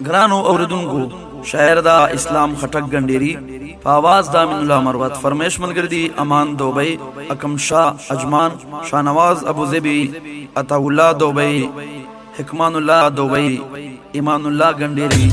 گرانو اوردونکو شاعر دا اسلام خټک ګنډيري په आवाज دا من الله مروت فرمایش ملګری امان دوبی اکم شاه اجمان شاهنواز ابو زبی عطا الله دوبی حکمان الله دوبی ایمان الله ګنډيري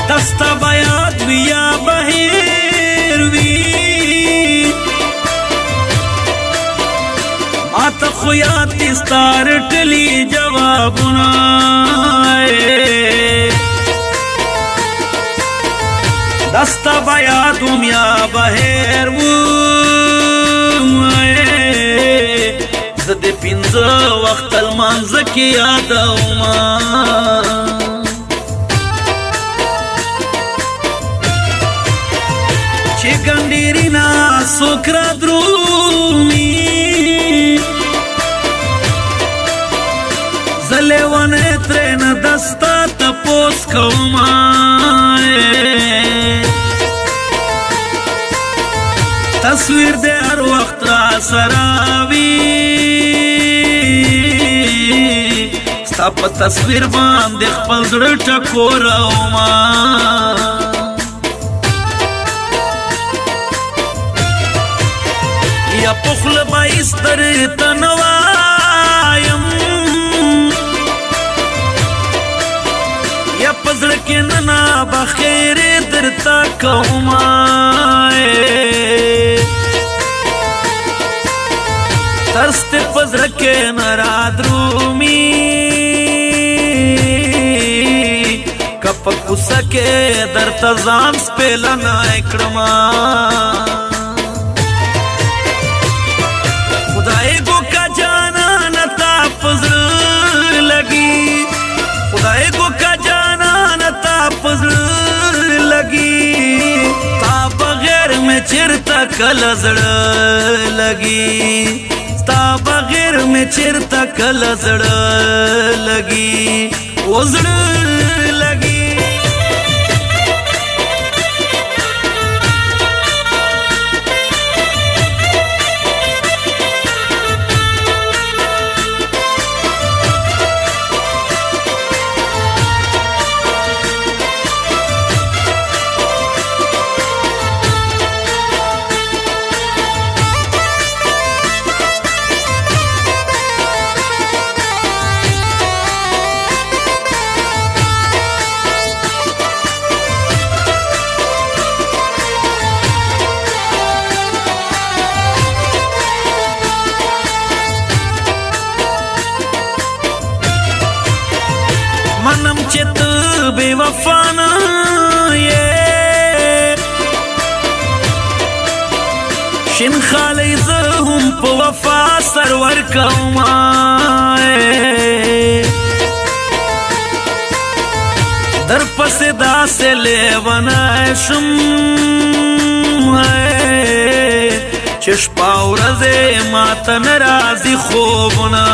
دستا بیاد ویا بهیر وی ماتا خویات استار ټلی جوابونه دستا بیاد ویا بهیر وی زده پینځه وخت المانځ کې یادوما چه گندیری نا سوکرا درومی زلیوانه ترین دستا تپوس کومائے تصویر دے ہر وقت را سراوی ستا پا تصویر باندې خپل زړه ټکوروما یا پخل بایستر تنوایم یا پزړه کې ننا بخیر درتا کومای ترست پزړه کې نرا درومی کپ کوسه کې درته ځان سپېلا نه کړما خدای کو کا جانا نتا پزر لگی خدای کو کا جانا نتا پزر لگی تا بغیر میں چرتا کل زڑ لگی تا بغیر میں چرتا کل زڑ لگی وہ زڑ لگی منم چت بے وفانا یہ شن خالی زہم پا وفا سرور کومائے در پس دا سے لیوانای شم چش پاورز ماتن رازی خوبنا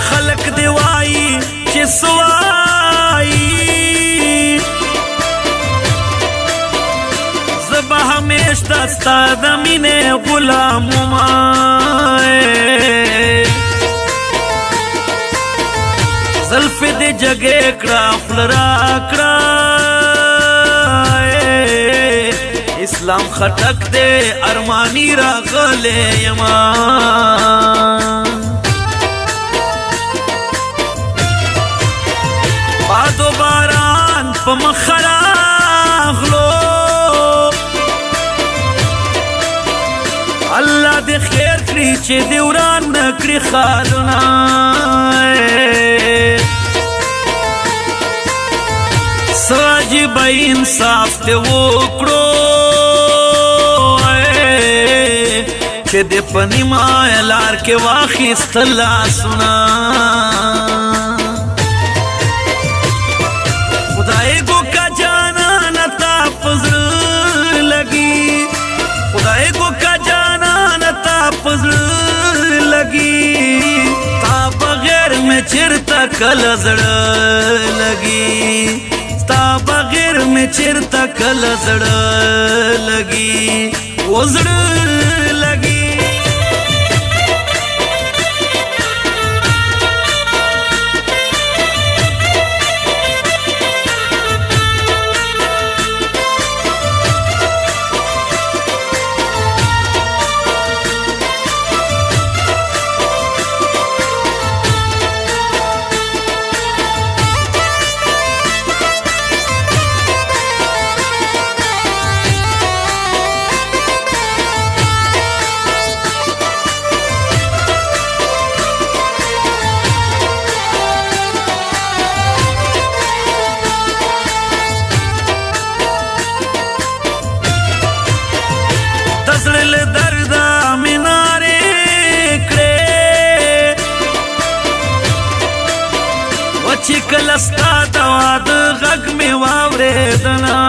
خلق دیوائی چه سوائی زبا ہمیش دستا دمین غلام مائے زلف دی جگے کڑا فلرا کڑا اسلام خٹک دے ارمانی را غلے یمان بادو باران پا مخراغلو اللہ دے خیر کری چے دیوران نکری خالونا ساجی بائی انصاف تے وکڑو چې د پنیما لار کې واخیستل لاسونه خدای کو کا جانا نتا پزړه لګي خدای کو کا جانا نتا پزړه لګي تا بغیر مې چیرته کله زړه لګي تا بغیر مې چیرته کله زړه لګي و زړه لګي چې کله ستا د واده غږ مې واورېدله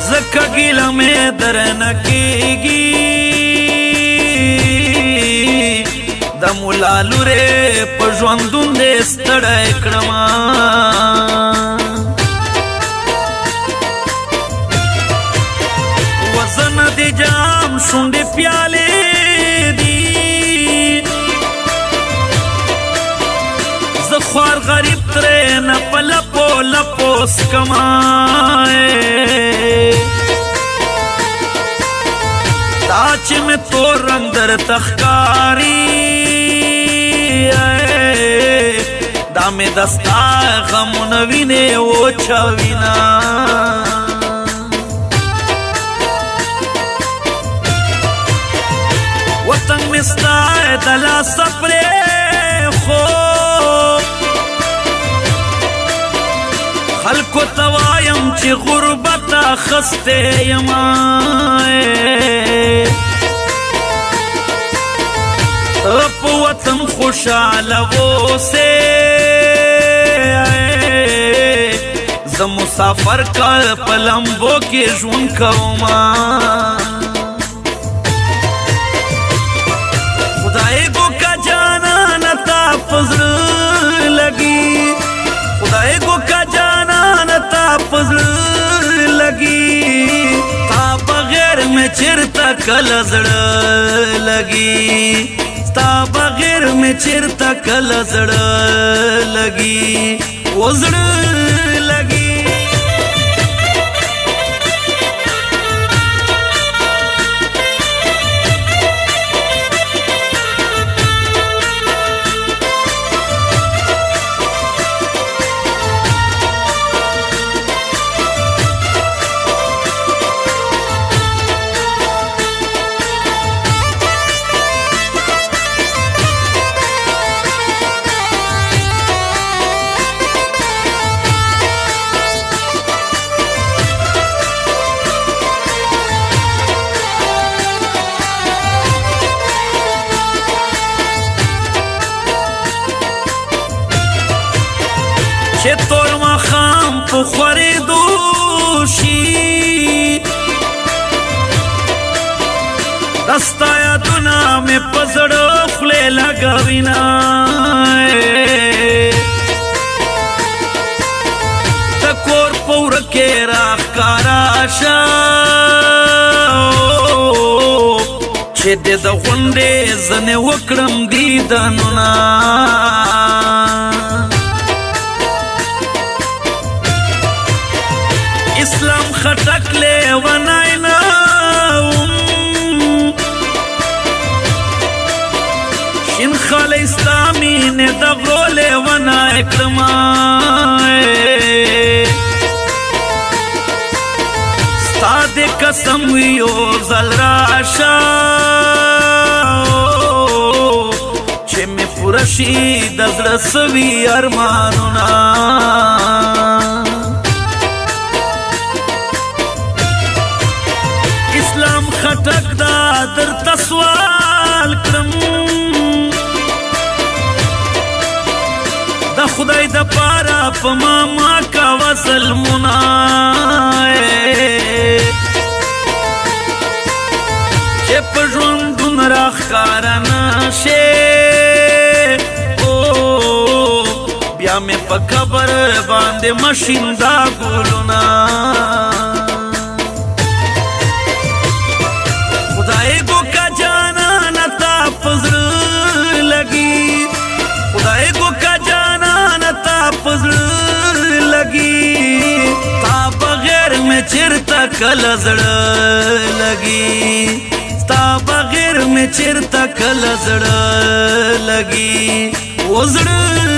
ځکه ګیله مې درنه کېږي د ملا لورې په ژوندون دې ستړی کړمه وزنه دې جام شونډې پیالې خوار غریب ترې نه په لپو لپو سکمای دا چې مې تور رنګ درته ښکاري دا مې د ستا غمونه وینې وچه وینه وطن مې ستا د لاسه پرېښود خلکو ته وایم چې غربت اخستی یمه ته په وطن خوشحاله اوسې زه مسافر کال په لمبو کې ژوند کومه خدای کو کا جانا نتا په زړه لګي خدای کو کا جانا نتا پزړه لګي تا بغیر مې چیرته کله زړه لګي تا بغیر مې چیرته کله زړه لګي و زړه لګي چې تور ماښام په خورېدو شي دا ستا یادونه مې په زړه خولې لګوینه د کور په وره کې راښکاره شه چې د غونډې ځنې وکړم دیدنونه اسلام خټک لیونی نه وم شین خالی ستا مینې د غرو لیونی کړمه ستا د قسم وي یو ځل راشه چې مې پوره شي د زړه سوي ارمانونه په ماما کا وصل منای چې په ژوندون راښکاره نشې بیا مې په قبر باندې مشیندا ګلونه خدای کو کا جانان تا په زړه لګي خدای کو کا جانان تا په زړه لګي تا بغیر مې چیرته کله زړه لګي تا بغیر مې چیرته کله زړه لګي و زړه